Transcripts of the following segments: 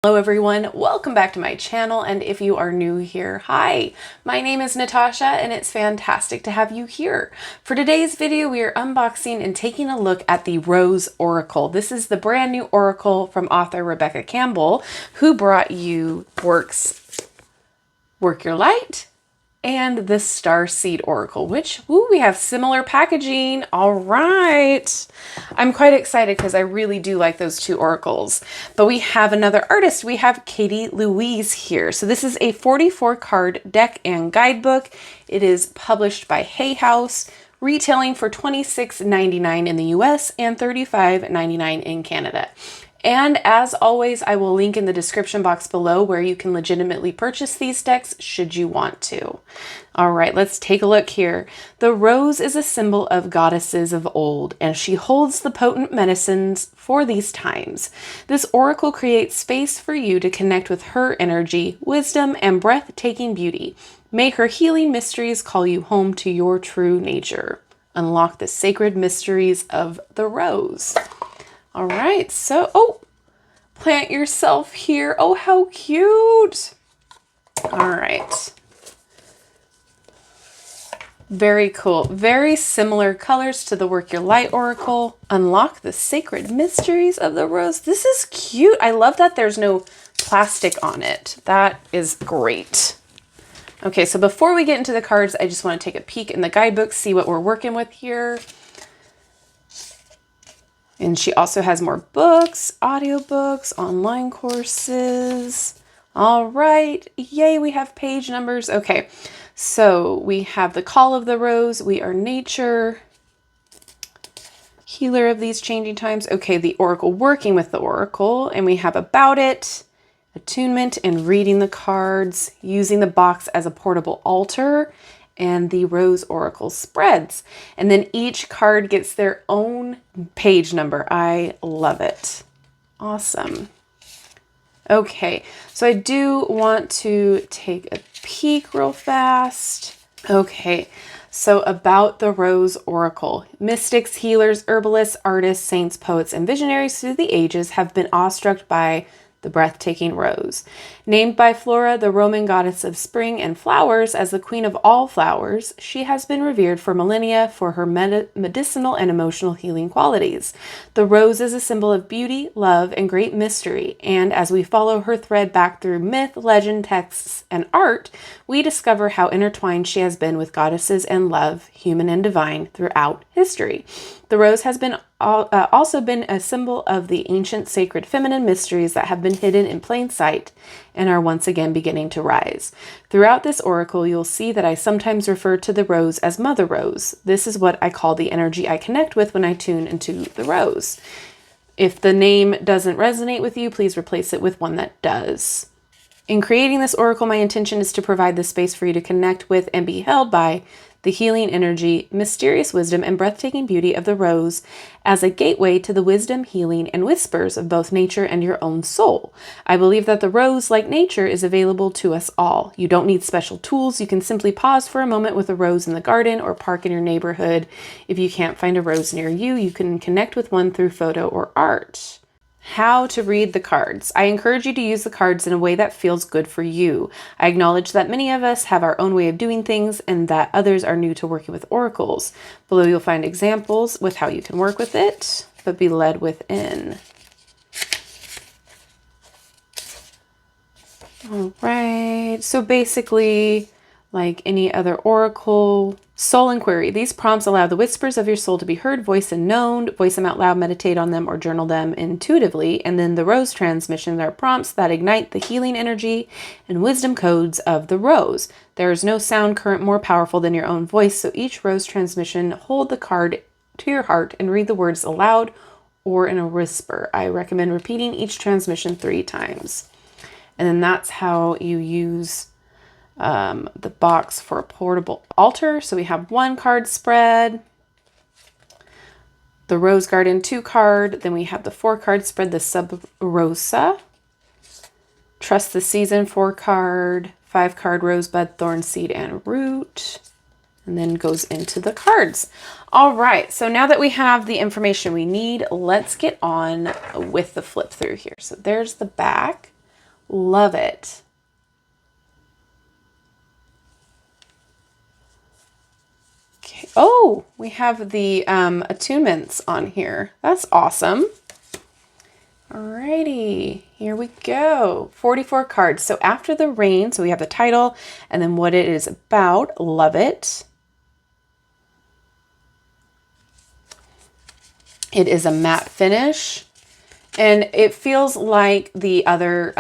Hello everyone, welcome back to my channel, and if you are new here, hi, my name is Natasha and it's fantastic to have you here. For today's video, we are unboxing and taking a look at the Rose Oracle. This is the brand new Oracle from author Rebecca Campbell, who brought you Work Your Light and the Starseed Oracle, which, we have similar packaging. All right. I'm quite excited because I really do like those two oracles. But we have another artist. We have Katie-Louise here. So this is a 44 card deck and guidebook. It is published by Hay House, retailing for $26.99 in the US and $35.99 in Canada. And as always, I will link in the description box below where you can legitimately purchase these decks should you want to. All right, let's take a look here. The rose is a symbol of goddesses of old, and she holds the potent medicines for these times. This oracle creates space for you to connect with her energy, wisdom, and breathtaking beauty. May her healing mysteries call you home to your true nature. Unlock the sacred mysteries of the rose. All right, so, plant yourself here. Oh, how cute. All right. Very cool. Very similar colors to the Work Your Light Oracle. Unlock the sacred mysteries of the rose. This is cute. I love that there's no plastic on it. That is great. Okay, so before we get into the cards, I just want to take a peek in the guidebook, see what we're working with here. And she also has more books, audiobooks, online courses. All right. Yay, we have page numbers. Okay, so we have the call of the rose. We are nature, healer of these changing times. Okay, the oracle, working with the oracle. And we have about it, attunement and reading the cards, using the box as a portable altar, and the Rose Oracle spreads. And then each card gets their own page number. I love it. Awesome. Okay, so I do want to take a peek real fast. Okay, so about the Rose Oracle. Mystics, healers, herbalists, artists, saints, poets, and visionaries through the ages have been awestruck by the breathtaking rose. Named by Flora, the Roman goddess of spring and flowers, as the queen of all flowers, she has been revered for millennia for her medicinal and emotional healing qualities. The rose is a symbol of beauty, love, and great mystery, and as we follow her thread back through myth, legend, texts, and art, we discover how intertwined she has been with goddesses and love, human and divine, throughout history. The rose has been also been a symbol of the ancient sacred feminine mysteries that have been hidden in plain sight and are once again beginning to rise. Throughout this oracle, you'll see that I sometimes refer to the rose as Mother Rose. This is what I call the energy I connect with when I tune into the rose. If the name doesn't resonate with you, please replace it with one that does. In creating this oracle, my intention is to provide the space for you to connect with and be held by the healing energy, mysterious wisdom, and breathtaking beauty of the rose as a gateway to the wisdom, healing, and whispers of both nature and your own soul. I believe that the rose, like nature, is available to us all. You don't need special tools. You can simply pause for a moment with a rose in the garden or park in your neighborhood. If you can't find a rose near you, you can connect with one through photo or art. How to read the cards. I encourage you to use the cards in a way that feels good for you. I acknowledge that many of us have our own way of doing things and that others are new to working with oracles. Below you'll find examples with how you can work with it, but be led within. All right, so basically, like any other oracle, soul inquiry. These prompts allow the whispers of your soul to be heard, voiced, and known. Voice them out loud, meditate on them, or journal them intuitively. And then the rose transmission are prompts that ignite the healing energy and wisdom codes of the rose. There is no sound current more powerful than your own voice, so each rose transmission, hold the card to your heart and read the words aloud or in a whisper. I recommend repeating each transmission 3 times. And then that's how you use the box for a portable altar. So we have 1 card spread, the Rose Garden 2 card, then we have the 4 card spread, the Sub Rosa, Trust the Season 4 card, 5 card Rosebud, Thorn Seed, and Root, and then goes into the cards. All right, so now that we have the information we need, let's get on with the flip through here. So there's the back. Love it. Okay. Oh, we have the attunements on here. That's awesome. Alrighty, here we go. 44 cards. So after the rain, so we have the title and then what it is about. Love it. It is a matte finish. And it feels like the other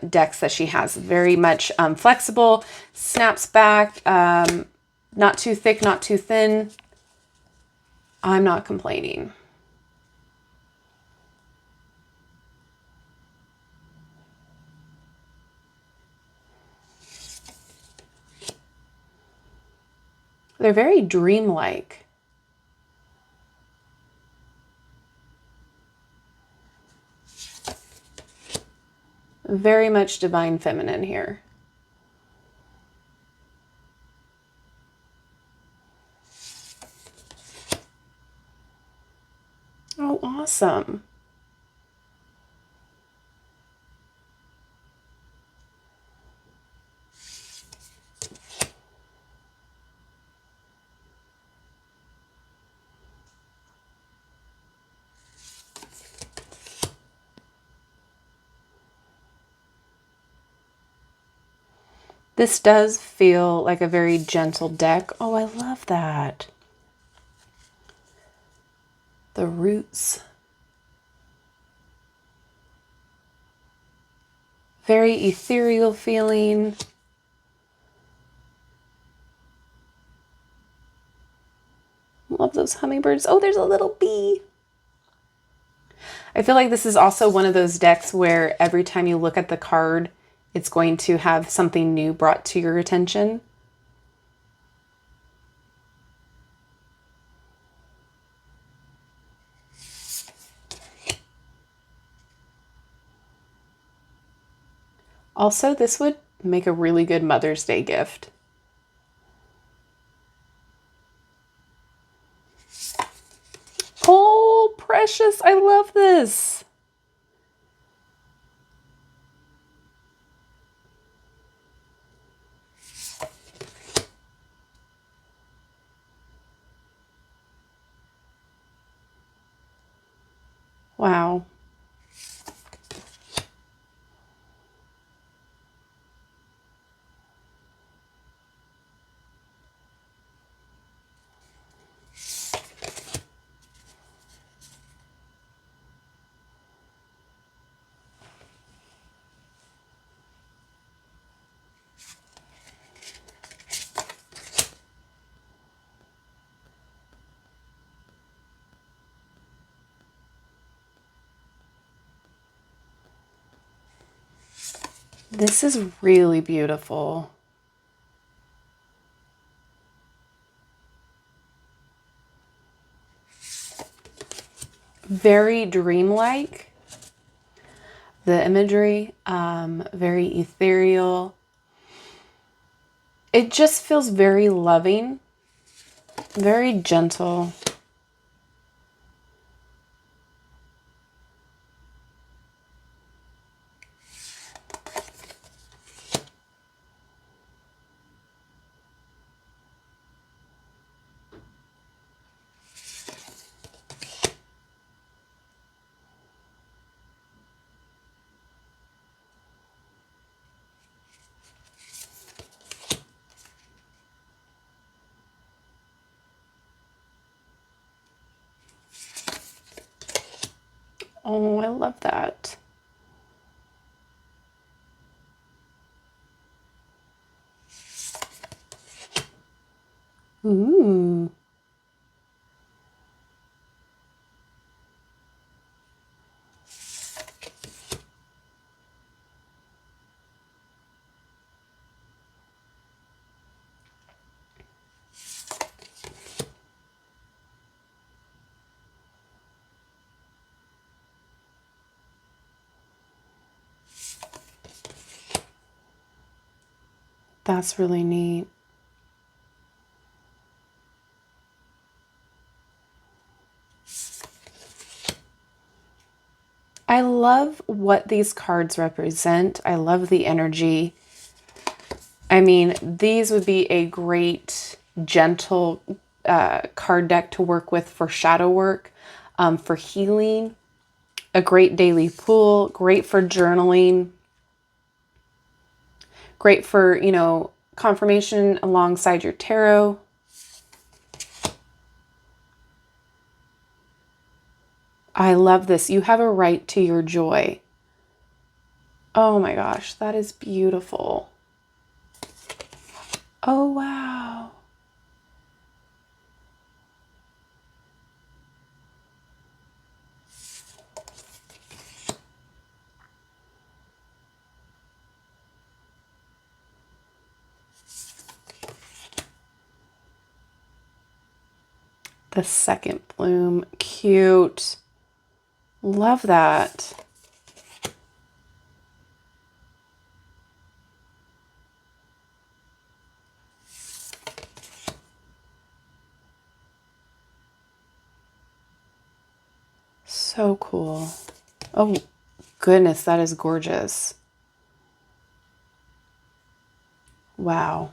decks that she has. Very much flexible, snaps back, not too thick, not too thin. I'm not complaining. They're very dreamlike. Very much divine feminine here. Oh, awesome. This does feel like a very gentle deck. Oh, I love that. The roots. Very ethereal feeling. Love those hummingbirds. Oh, there's a little bee. I feel like this is also one of those decks where every time you look at the card, it's going to have something new brought to your attention. Also, this would make a really good Mother's Day gift. Oh, precious. I love this. Wow. This is really beautiful. Very dreamlike. The imagery, very ethereal. It just feels very loving, very gentle. Oh, I love that. Ooh. That's really neat. I love love what these cards represent. I love the energy. I mean, these would be a great, gentle card deck to work with for shadow work, for healing, a great daily pull, great for journaling, great for, you know, confirmation alongside your tarot. I love this. You have a right to your joy. Oh my gosh, that is beautiful. Oh, wow. The second bloom, cute. Love that. So cool. Oh, goodness, that is gorgeous. Wow.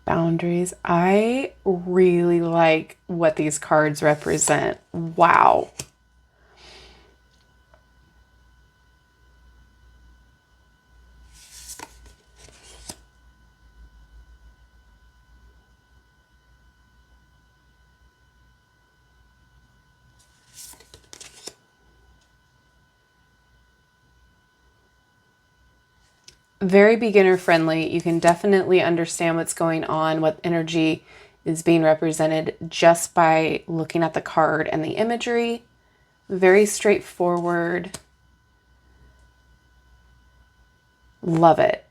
Boundaries. I really like what these cards represent. Wow. Very beginner friendly. You can definitely understand what's going on, what energy is being represented just by looking at the card and the imagery. Very straightforward. Love it.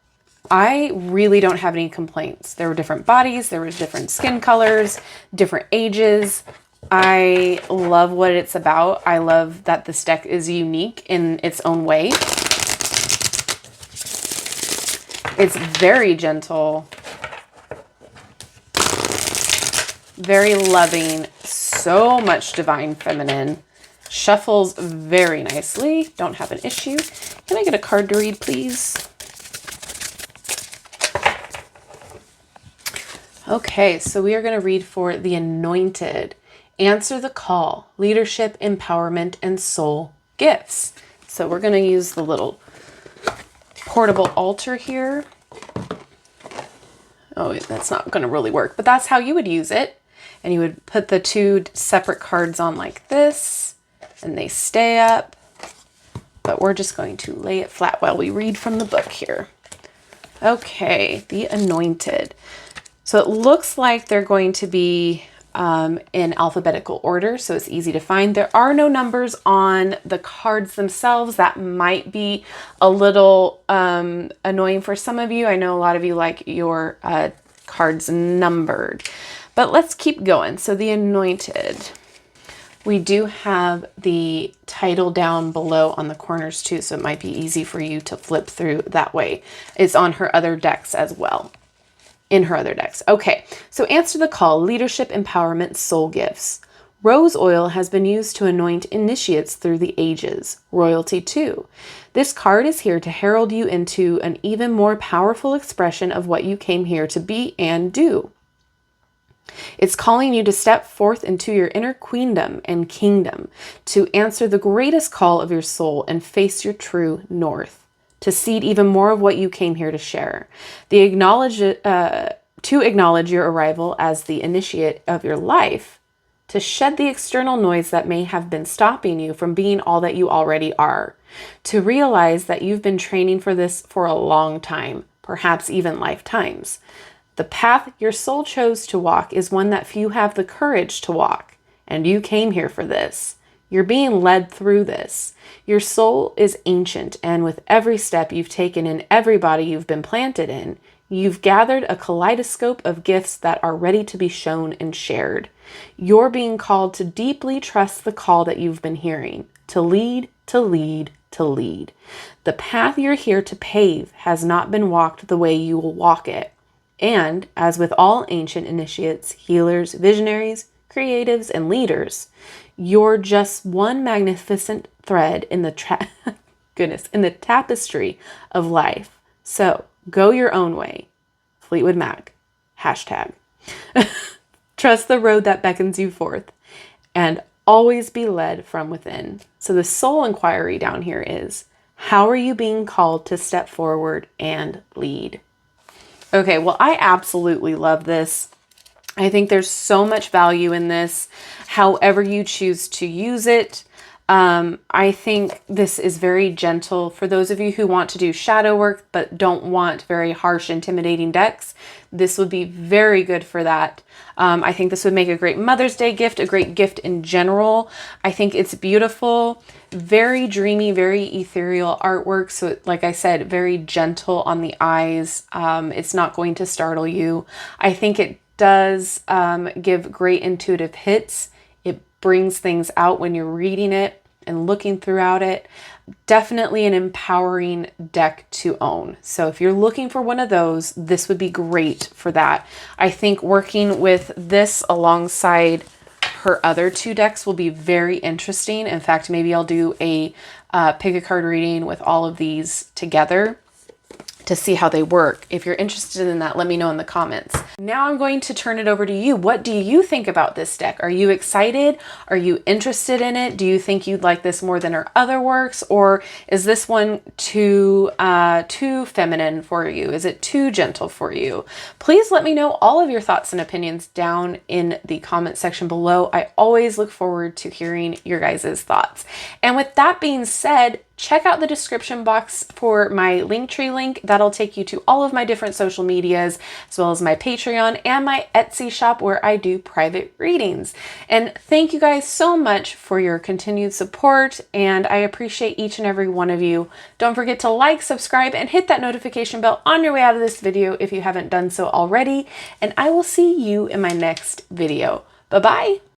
I really don't have any complaints. There were different bodies, there was different skin colors, different ages. I love what it's about. I love that this deck is unique in its own way. It's very gentle, very loving, so much divine feminine, shuffles very nicely, don't have an issue. Can I get a card to read, please? Okay, so we are going to read for the Anointed. Answer the call, leadership, empowerment, and soul gifts. So we're going to use the little portable altar here. Oh, that's not going to really work, but that's how you would use it. And you would put the two separate cards on like this, and they stay up. But we're just going to lay it flat while we read from the book here. Okay, the Anointed. So it looks like they're going to be in alphabetical order, so it's easy to find. There are no numbers on the cards themselves. That might be a little annoying for some of you. I know a lot of you like your cards numbered, but let's keep going. So the Anointed. We do have the title down below on the corners too, so it might be easy for you to flip through that way. It's on her other decks as well. In her other decks. Okay, so answer the call, leadership, empowerment, soul gifts. Rose oil has been used to anoint initiates through the ages. Royalty too. This card is here to herald you into an even more powerful expression of what you came here to be and do. It's calling you to step forth into your inner queendom and kingdom, to answer the greatest call of your soul and face your true north. To seed even more of what you came here to share. To acknowledge your arrival as the initiate of your life. To shed the external noise that may have been stopping you from being all that you already are. To realize that you've been training for this for a long time, perhaps even lifetimes. The path your soul chose to walk is one that few have the courage to walk, and you came here for this. You're being led through this. Your soul is ancient, and with every step you've taken in every body you've been planted in, you've gathered a kaleidoscope of gifts that are ready to be shown and shared. You're being called to deeply trust the call that you've been hearing, to lead, to lead. The path you're here to pave has not been walked the way you will walk it. And as with all ancient initiates, healers, visionaries, creatives, and leaders, you're just one magnificent thread in the in the tapestry of life. So go your own way. Fleetwood Mac. #. Trust the road that beckons you forth, and always be led from within. So the soul inquiry down here is, how are you being called to step forward and lead? Okay, well, I absolutely love this. I think there's so much value in this, however you choose to use it. I think this is very gentle for those of you who want to do shadow work but don't want very harsh, intimidating decks. This would be very good for that. I think this would make a great Mother's Day gift, a great gift in general. I think it's beautiful, very dreamy, very ethereal artwork. So like I said, very gentle on the eyes. It's not going to startle you. I think it does give great intuitive hits. It brings things out when you're reading it and looking throughout it. Definitely an empowering deck to own. So if you're looking for one of those, this would be great for that. I think working with this alongside her other 2 decks will be very interesting. In fact, maybe I'll do a pick a card reading with all of these together to see how they work. If you're interested in that, let me know in the comments. Now I'm going to turn it over to you. What do you think about this deck? Are you excited? Are you interested in it? Do you think you'd like this more than her other works? Or is this one too feminine for you? Is it too gentle for you? Please let me know all of your thoughts and opinions down in the comment section below. I always look forward to hearing your guys' thoughts. And with that being said, check out the description box for my Linktree link. That'll take you to all of my different social medias, as well as my Patreon and my Etsy shop where I do private readings. And thank you guys so much for your continued support, and I appreciate each and every one of you. Don't forget to like, subscribe, and hit that notification bell on your way out of this video if you haven't done so already, and I will see you in my next video. Bye-bye.